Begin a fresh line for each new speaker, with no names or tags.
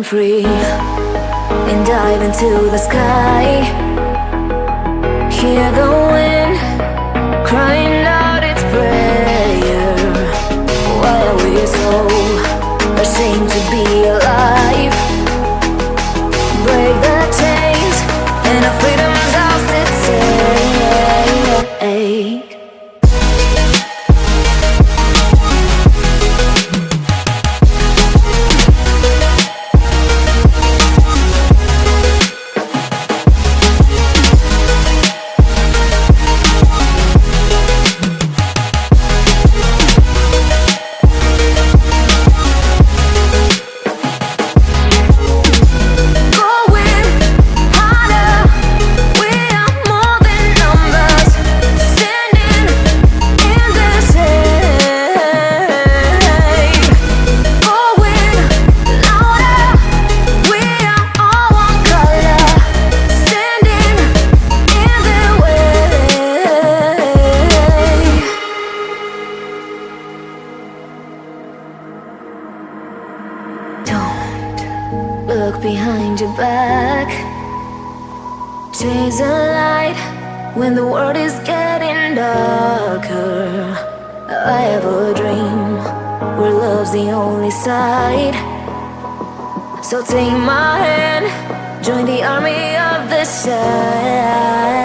free and dive into the sky. Hear the wind crying out its prayer. Why are we so ashamed to be alive? Break the chains and our freedom's ours to take. Look behind your back. Chase a light when the world is getting darker. I have a dream where love's the only side. So take my hand, join the army of the side.